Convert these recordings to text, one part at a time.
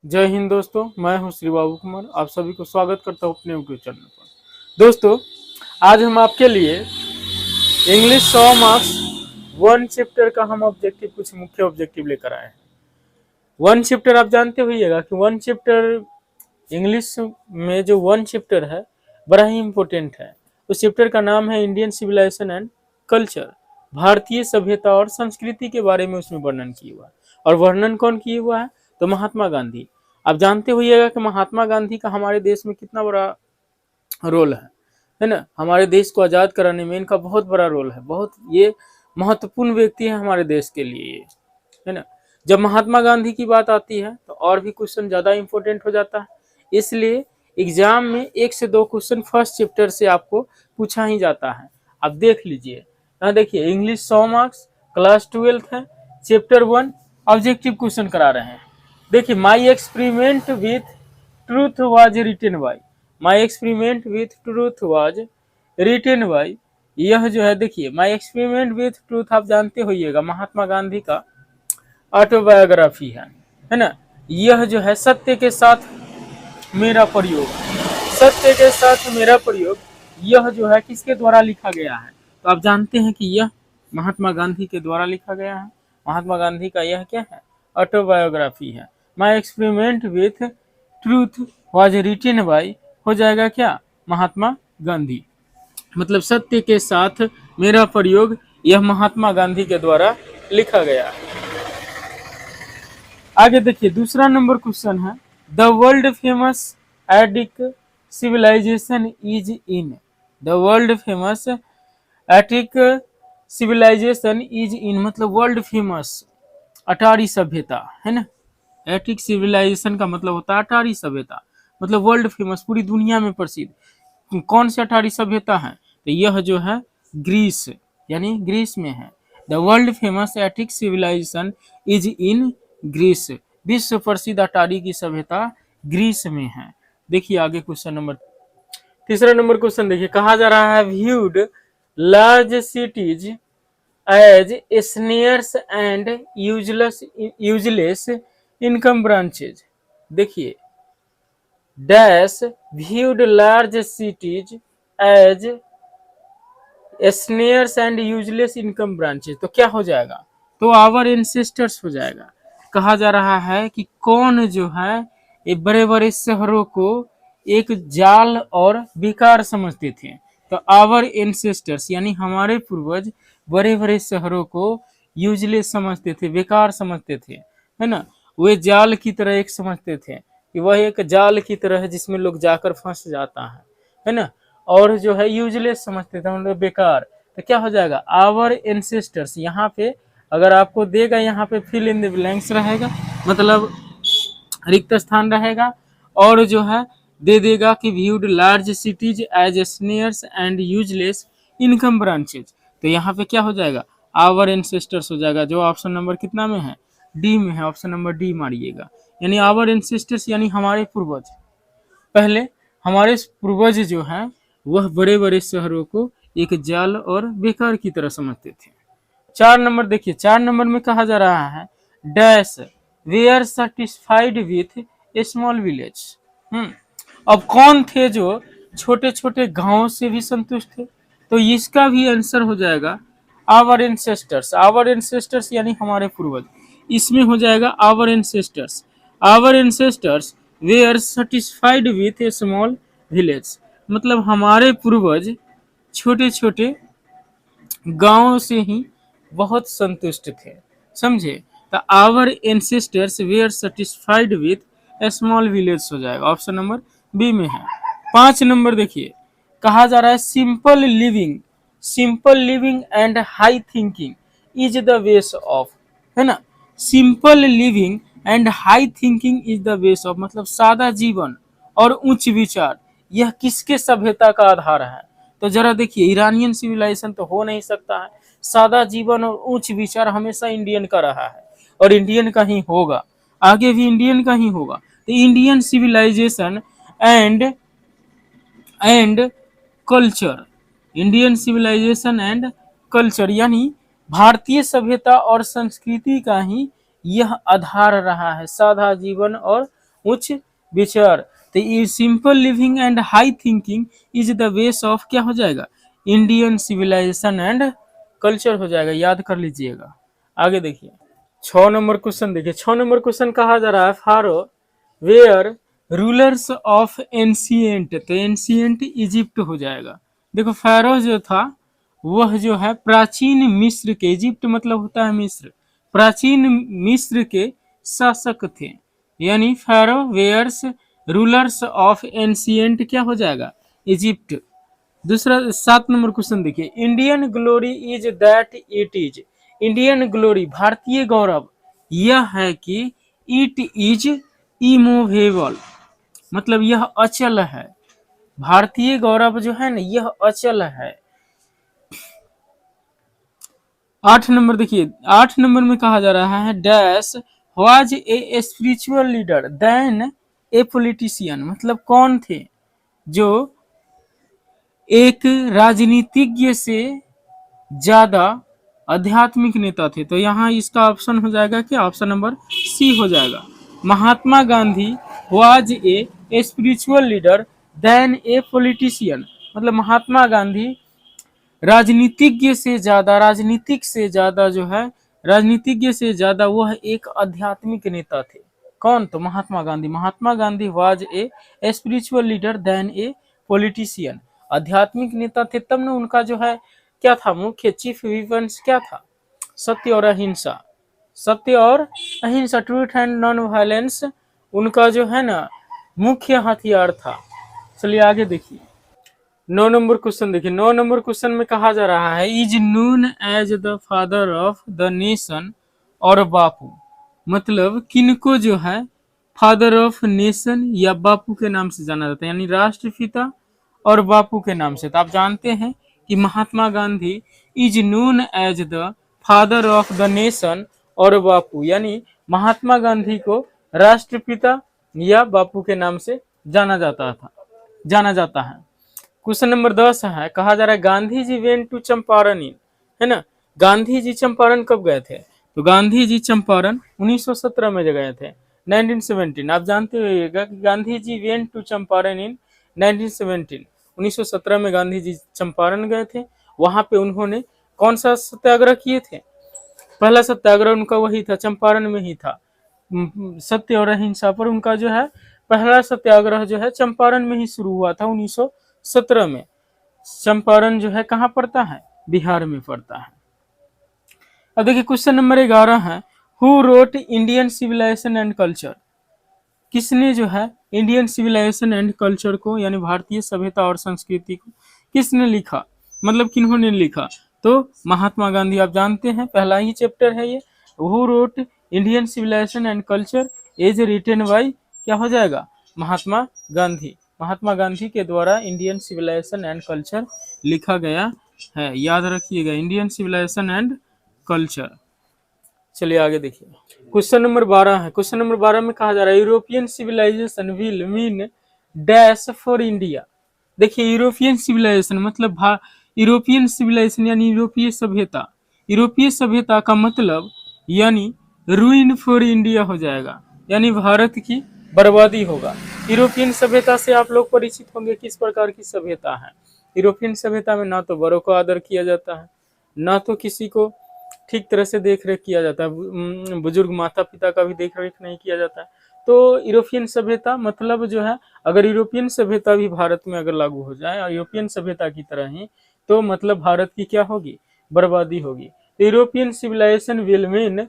जय हिंद दोस्तों, मैं हूं श्री बाबू कुमार। आप सभी को स्वागत करता हूं अपने यूट्यूब चैनल पर। दोस्तों, आज हम आपके लिए इंग्लिश 100 मार्क्स वन चैप्टर का हम ऑब्जेक्टिव कुछ मुख्य ऑब्जेक्टिव लेकर आए हैं। वन चैप्टर आप जानते होइएगा कि वन चैप्टर इंग्लिश में जो वन चैप्टर है बड़ा ही इम्पोर्टेंट है। उस चैप्टर का नाम है इंडियन सिविलाइजेशन एंड कल्चर। भारतीय सभ्यता और संस्कृति के बारे में उसमें वर्णन किया हुआ है। और वर्णन कौन किया हुआ है? तो महात्मा गांधी। आप जानते होइएगा कि महात्मा गांधी का हमारे देश में कितना बड़ा रोल है ना। हमारे देश को आज़ाद कराने में इनका बहुत बड़ा रोल है। बहुत ये महत्वपूर्ण व्यक्ति है हमारे देश के लिए, ये है ना। जब महात्मा गांधी की बात आती है तो और भी क्वेश्चन ज़्यादा इंपॉर्टेंट हो जाता है। इसलिए एग्जाम में 1 से 2 क्वेश्चन फर्स्ट चैप्टर से आपको पूछा ही जाता है। आप देख लीजिए, यहाँ देखिए इंग्लिश 100 मार्क्स, क्लास 12 है, चैप्टर 1 ऑब्जेक्टिव क्वेश्चन करा रहे हैं। देखिए, my experiment with truth was written by, my experiment with truth was written by, यह जो है देखिए माई एक्सपेरिमेंट विथ ट्रूथ आप जानते होइएगा महात्मा गांधी का ऑटोबायोग्राफी है ना। यह जो है सत्य के साथ मेरा प्रयोग, सत्य के साथ मेरा प्रयोग, यह जो है किसके द्वारा लिखा गया है? तो आप जानते हैं कि यह महात्मा गांधी के द्वारा लिखा गया है। महात्मा गांधी का यह क्या है? ऑटोबायोग्राफी है। My experiment with truth was written by हो जाएगा क्या? महात्मा गांधी। मतलब सत्य के साथ मेरा प्रयोग, यह महात्मा गांधी के द्वारा लिखा गया है। आगे देखिए, दूसरा नंबर क्वेश्चन है, the world famous attic civilisation is in, the world famous attic civilisation is in, मतलब वर्ल्ड फेमस अटारी सभ्यता है ना। एटिक सिविलाइजेशन का मतलब होता है अटारी सभ्यता, मतलब वर्ल्ड फेमस, पूरी दुनिया में प्रसिद्ध। कौन सी अटारी सभ्यता है? तो यह जो है ग्रीस, यानी ग्रीस में है। The world famous attic civilisation is in Greece, विश्व प्रसिद्ध अटारी की सभ्यता ग्रीस में है। देखिए आगे क्वेश्चन नंबर, तीसरा नंबर क्वेश्चन देखिए, कहा जा रहा है viewed large cities as snares and useless income branches. देखिए, dash viewed large cities as snares and useless income branches, तो क्या हो जाएगा? तो आवर एंसेस्टर्स हो जाएगा। कहा जा रहा है कि कौन जो है ये बड़े बड़े शहरों को एक जाल और बेकार समझते थे। तो आवर एंसेस्टर्स यानी हमारे पूर्वज बड़े बड़े शहरों को यूजलेस समझते थे, बेकार समझते थे, है ना। वे जाल की तरह एक समझते थे कि वह एक जाल की तरह है जिसमें लोग जाकर फंस जाता है ना। और जो है यूजलेस समझते थे, मतलब बेकार। तो क्या हो जाएगा? Our ancestors. यहाँ पे अगर आपको देगा, यहाँ पे फिल इन द ब्लैंक्स रहेगा, मतलब रिक्त स्थान रहेगा। और जो है दे देगा कि viewed large cities as snares and useless income branches. तो यहाँ पे क्या हो जाएगा? आवर एंसेस्टर्स हो जाएगा, जो ऑप्शन नंबर कितना में है? डी में है। ऑप्शन नंबर डी मारिएगा, यानी आवर एंसेस्टर्स यानी हमारे पूर्वज। पहले हमारे पूर्वज जो हैं वह बड़े बड़े शहरों को एक जाल और बेकार की तरह समझते थे। 4 नंबर देखिए, 4 नंबर में कहा जा रहा है dash were satisfied with a small village. अब कौन थे जो छोटे छोटे गांवों से भी संतुष्ट थे? तो इसका भी आंसर हो जाएगा आवर एंसेस्टर्स। आवर एंसेस्टर्स यानी हमारे पूर्वज, इसमें हो जाएगा our ancestors. Our ancestors were satisfied with a small village, मतलब हमारे पूर्वज छोटे छोटे गांवों से ही बहुत संतुष्ट थे, समझे। तो our ancestors were satisfied with a small village हो जाएगा, ऑप्शन नंबर बी में है। 5 नंबर देखिए, कहा जा रहा है simple living and high thinking is the base of, है ना। Simple living and high thinking is the base of, मतलब सादा जीवन और उच्च विचार, यह किसके सभ्यता का आधार है? तो जरा देखिए, ईरानियन सिविलाइजेशन तो हो नहीं सकता है। सादा जीवन और उच्च विचार हमेशा इंडियन का रहा है और इंडियन का ही होगा, आगे भी इंडियन का ही होगा। तो Indian civilisation and culture, Indian civilisation and culture यानी भारतीय सभ्यता और संस्कृति का ही यह आधार रहा है, सादा जीवन और उच्च विचार। तो ये simple living and high thinking is the base of क्या हो जाएगा, इंडियन सिविलाइजेशन एंड कल्चर हो जाएगा, याद कर लीजिएगा। आगे देखिए 6 नंबर क्वेश्चन देखिए। 6 नंबर क्वेश्चन कहा जा रहा है pharaoh where rulers of ancient, तो एंशिएंट इजिप्ट हो जाएगा। देखो फैरो जो था वह जो है प्राचीन मिस्र के, इजिप्ट मतलब होता है मिस्र, प्राचीन मिस्र के शासक थे। यानी pharaoh were rulers of ancient क्या हो जाएगा, इजिप्ट। दूसरा 7 नंबर क्वेश्चन देखिए। Indian glory is that it is, Indian glory भारतीय गौरव यह है कि इट इज इमूवेबल, मतलब यह अचल है। भारतीय गौरव जो है ना यह अचल है। 8 नंबर देखिए। 8 नंबर में कहा जा रहा है dash was a spiritual leader then a politician, मतलब कौन थे जो एक राजनीतिज्ञ से ज्यादा आध्यात्मिक नेता थे। तो यहाँ इसका ऑप्शन हो जाएगा क्या, ऑप्शन नंबर सी हो जाएगा। Mahatma Gandhi was a spiritual leader then a politician, मतलब महात्मा गांधी राजनीतिज्ञ से ज्यादा, राजनीतिक से ज्यादा जो है, राजनीतिज्ञ से ज्यादा वह एक आध्यात्मिक नेता थे। कौन, तो Mahatma Gandhi. Mahatma Gandhi was a spiritual leader then a politician, आध्यात्मिक नेता थे तब ना उनका जो है क्या था, मुख्य चीफ वेपन्स क्या था, सत्य और अहिंसा, सत्य और अहिंसा, ट्रूथ एंड नॉन वायलेंस उनका जो है ना मुख्य हथियार था। चलिए आगे देखिए 9 नंबर क्वेश्चन देखिए। 9 नंबर क्वेश्चन में कहा जा रहा है is known as the father of the nation और बापू, मतलब किनको जो है फादर ऑफ नेशन या बापू के नाम से जाना जाता है, यानी राष्ट्रपिता और बापू के नाम से। तो आप जानते हैं कि Mahatma Gandhi is known as the father of the nation और बापू, यानी महात्मा गांधी को राष्ट्रपिता या बापू के नाम से जाना जाता है। क्वेश्चन नंबर 10 है, कहा जा रहा है गांधी जी वेंट टू चंपारण इन, है ना, गांधी जी चंपारण कब गए थे, तो गांधी जी चंपारण 1917 में गए थे, 1917। आप जानते होइएगा कि गांधी जी वेंट टू चंपारण इन 1917, 1917 में गांधी जी चंपारण गए थे। वहां पे उन्होंने कौन सा सत्याग्रह किए थे, पहला सत्याग्रह उनका वही था, चंपारण में ही था, सत्य और अहिंसा पर उनका जो है पहला सत्याग्रह जो है चंपारण में ही शुरू हुआ था 1917 में। चंपारण जो है कहाँ पड़ता है, बिहार में पड़ता है। अब देखिए क्वेश्चन नंबर 11 है who wrote Indian civilisation and culture, किसने जो है इंडियन सिविलाइजेशन एंड कल्चर को, यानी भारतीय सभ्यता और संस्कृति को किसने लिखा, मतलब किन्होंने लिखा, तो महात्मा गांधी। आप जानते हैं पहला ही चैप्टर है ये, who wrote Indian civilisation and culture as written by, क्या हो जाएगा, महात्मा गांधी। महात्मा गांधी के द्वारा इंडियन सिविलाइजेशन एंड कल्चर लिखा गया है, याद रखिएगा, इंडियन सिविलाइजेशन एंड कल्चर। चलिए आगे देखिए क्वेश्चन नंबर 12 है। क्वेश्चन नंबर 12 में कहा जा रहा है European civilization will mean dash for India. देखिए यूरोपियन सिविलाइजेशन मतलब यूरोपियन सिविलाइजेशन यानी यूरोपीय सभ्यता, यूरोपीय सभ्यता का मतलब यानी रूइन फॉर इंडिया हो जाएगा, यानी भारत की बर्बादी होगा। यूरोपियन सभ्यता से आप लोग परिचित होंगे, किस प्रकार की सभ्यता है। यूरोपियन सभ्यता में ना तो बड़ों को आदर किया जाता है, ना तो किसी को ठीक तरह से देख रेख किया जाता है, बुजुर्ग माता पिता का भी देख रेख नहीं किया जाता है। तो यूरोपियन सभ्यता मतलब जो है, अगर यूरोपियन सभ्यता भी भारत में अगर लागू हो जाए और यूरोपियन सभ्यता की तरह ही, तो मतलब भारत की क्या होगी, बर्बादी होगी। तो यूरोपियन सिविलाइजेशन विल मीन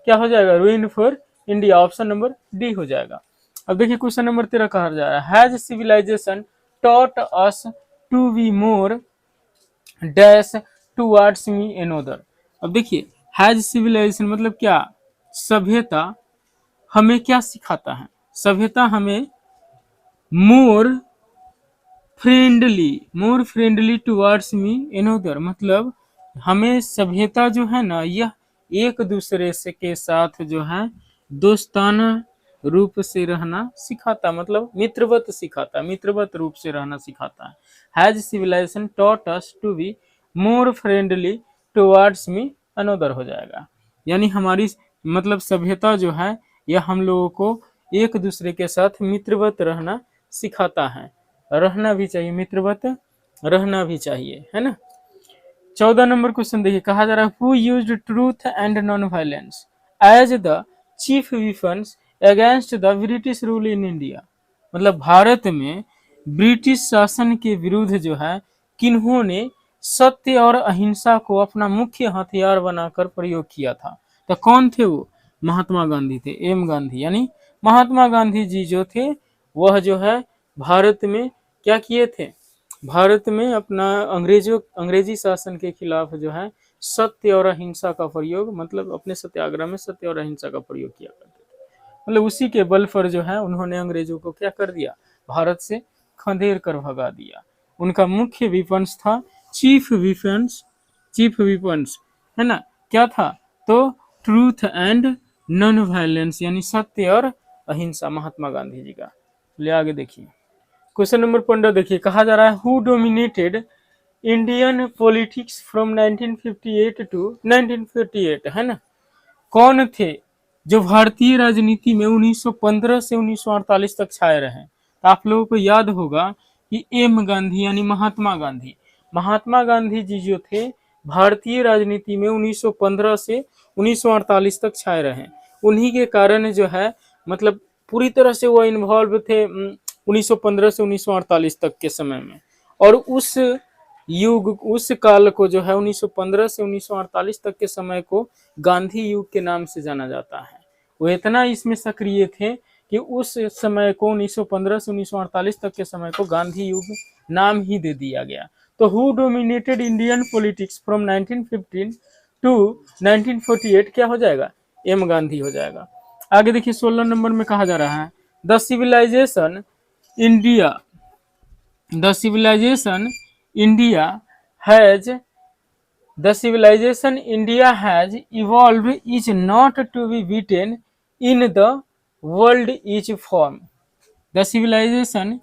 क्या हो जाएगा, रूइन for India, option number D हो जाएगा। अब देखिए क्वेश्चन नंबर 13 कहा जा रहा है has civilization taught us to be more dash towards me another. अब देखिए हैज सिविलाइजेशन मतलब क्या, सभ्यता हमें क्या सिखाता है, सभ्यता हमें मोर फ्रेंडली टुवर्ड्स मी एनोदर, मतलब हमें सभ्यता जो है ना यह एक दूसरे से के साथ जो है दोस्ताना रूप से रहना सिखाता, मतलब मित्रवत सिखाता, मित्रवत रूप से रहना सिखाता है। Has civilization taught us to be more friendly towards me another हो जाएगा, यानी हमारी मतलब सभ्यता जो है यह हम लोगों को एक दूसरे के साथ मित्रवत रहना सिखाता है। रहना भी चाहिए, मित्रवत रहना भी चाहिए, है ना। 14 नंबर क्वेश्चन देखिए, कहा जा रहा है who used truth and non violence as the chief weapons against the British rule in India. मतलब भारत में ब्रिटिश शासन के विरुद्ध जो है किन्होंने सत्य और अहिंसा को अपना मुख्य हथियार बनाकर प्रयोग किया था। तो कौन थे वो? महात्मा गांधी थे, एम गांधी, यानी महात्मा गांधी जी जो थे वह जो है भारत में क्या किए थे, भारत में अपना अंग्रेजी शासन के खिलाफ जो है सत्य और अहिंसा का प्रयोग, मतलब अपने सत्याग्रह में सत्य और अहिंसा का प्रयोग किया करते थे। मतलब उसी के बल पर जो है उन्होंने अंग्रेजों को क्या कर दिया, भारत से खदेड़ कर भगा दिया। उनका मुख्य विपन्स था, चीफ विपन्स, चीफ विपन्स है ना, क्या था, तो ट्रूथ एंड नॉन वायलेंस, यानी सत्य और अहिंसा, महात्मा गांधी जी का। ले आगे देखिए, क्वेश्चन नंबर 15 देखिए, कहा जा रहा है who dominated Indian politics from 1958 to 1948, है ना। कौन थे जो भारतीय राजनीति में 1915 से 1948 तक छाए रहे। तो आप लोगों को याद होगा कि एम गांधी यानी महात्मा गांधी, महात्मा गांधी जी जो थे भारतीय राजनीति में 1915 से 1948 तक छाए रहे। उन्हीं के कारण जो है मतलब पूरी तरह से वो इन्वॉल्व थे 1915 से 1948 तक के समय में। और उस युग, उस काल को जो है 1915 से 1948 तक के समय को गांधी युग के नाम से जाना जाता है। वो इतना इसमें सक्रिय थे कि उस समय को 1915 से 1948 तक के समय को गांधी युग नाम ही दे दिया गया। तो who dominated Indian politics from 1915 to 1948 क्या हो जाएगा, एम गांधी हो जाएगा। आगे देखिए 16 नंबर में कहा जा रहा है the civilization India, the civilization India has, the civilization India has evolved is not to be beaten in the world each form। the civilization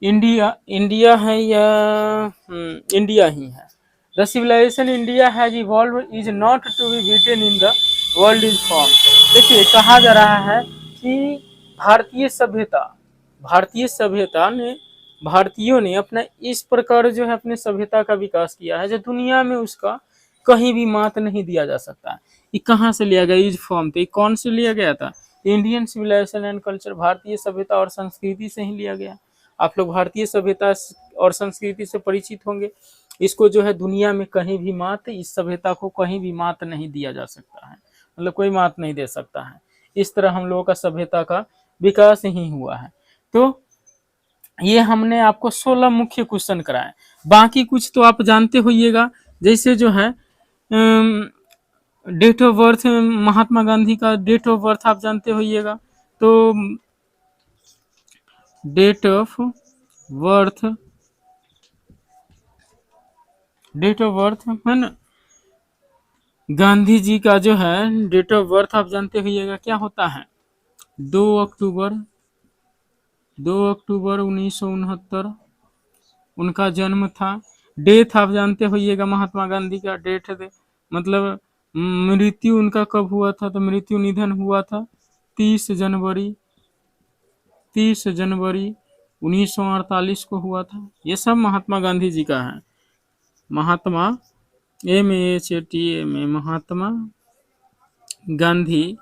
India, India है या इंडिया ही है। the civilization India has evolved is not to be beaten in the world each form। देखिए कहा जा रहा है कि भारतीय सभ्यता, भारतीय सभ्यता ने, भारतीयों ने अपना इस प्रकार जो है अपने सभ्यता का विकास किया है जो दुनिया में उसका कहीं भी मात नहीं दिया जा सकता। ये कहाँ से लिया गया, इज फॉर्म, तो कौन से लिया गया था, इंडियन सिविलाइजेशन एंड कल्चर, भारतीय सभ्यता और संस्कृति से ही लिया गया। आप लोग भारतीय सभ्यता और संस्कृति से परिचित होंगे। इसको जो है दुनिया में कहीं भी मात, इस सभ्यता को कहीं भी मात नहीं दिया जा सकता है, मतलब कोई मात नहीं दे सकता है। इस तरह हम लोगों का सभ्यता का विकास ही हुआ है। तो ये हमने आपको 16 मुख्य क्वेश्चन कराए, बाकी कुछ तो आप जानते होइएगा। जैसे जो है date of birth, Mahatma Gandhi का डेट ऑफ बर्थ आप जानते होइएगा। तो date of birth, date of birth है ना, गांधी जी का जो है डेट ऑफ बर्थ आप जानते होइएगा क्या होता है, 2 अक्टूबर 1969 उनका जन्म था। डेथ आप जानते होइएगा महात्मा गांधी का डेथ मतलब मृत्यु उनका कब हुआ था, तो मृत्यु निधन हुआ था 30 जनवरी 1948 को हुआ था। ये सब महात्मा गांधी जी का है। महात्मा MAHATMA महात्मा गांधी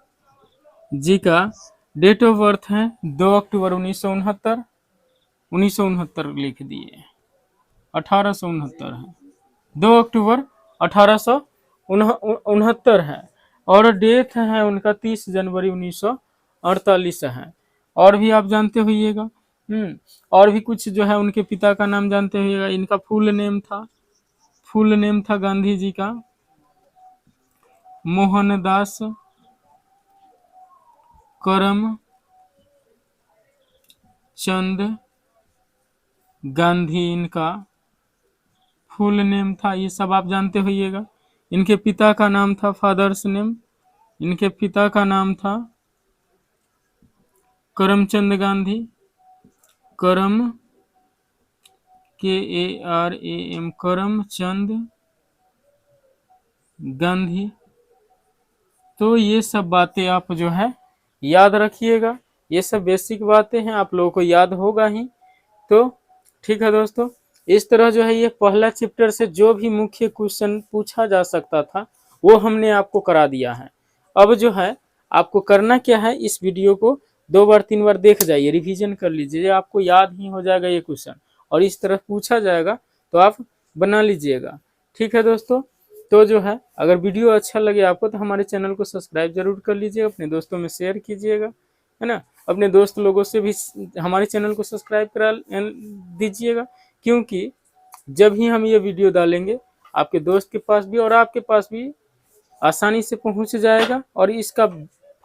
जी का डेट ऑफ बर्थ है 2 अक्टूबर 1969 लिख दिए, 1869 है, 2 अक्टूबर 1869 है। और डेथ है उनका 30 जनवरी 1948 है। और भी आप जानते होइएगा, और भी कुछ जो है उनके पिता का नाम जानते होइएगा। इनका फुल नेम था गांधी जी का मोहनदास करमचंद गांधी, इनका फुल नेम था। ये सब आप जानते होइएगा। इनके पिता का नाम था, फादर्स नेम, इनके पिता का नाम था करमचंद गांधी, करम KARAM करमचंद गांधी। तो ये सब बातें आप जो है याद रखिएगा। ये सब बेसिक बातें हैं, आप लोगों को याद होगा ही। तो ठीक है दोस्तों, इस तरह जो है ये पहला चैप्टर से जो भी मुख्य क्वेश्चन पूछा जा सकता था वो हमने आपको करा दिया है। अब जो है आपको करना क्या है, इस वीडियो को 2 बार 3 बार देख जाइए, रिवीजन कर लीजिए, आपको याद ही हो जाएगा ये क्वेश्चन, और इस तरह पूछा जाएगा तो आप बना लीजिएगा। ठीक है दोस्तों, तो जो है अगर वीडियो अच्छा लगे आपको तो हमारे चैनल को सब्सक्राइब जरूर कर लीजिएगा, अपने दोस्तों में शेयर कीजिएगा, है ना। अपने दोस्त लोगों से भी हमारे चैनल को सब्सक्राइब करा दीजिएगा, क्योंकि जब ही हम ये वीडियो डालेंगे आपके दोस्त के पास भी और आपके पास भी आसानी से पहुंच जाएगा, और इसका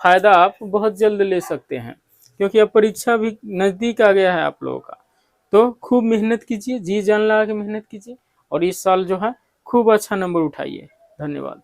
फायदा आप बहुत जल्द ले सकते हैं, क्योंकि अब परीक्षा भी नज़दीक आ गया है आप लोगों का। तो खूब मेहनत कीजिए, जी जान लगा के मेहनत कीजिए, और इस साल जो है खूब अच्छा नंबर उठाइए। धन्यवाद।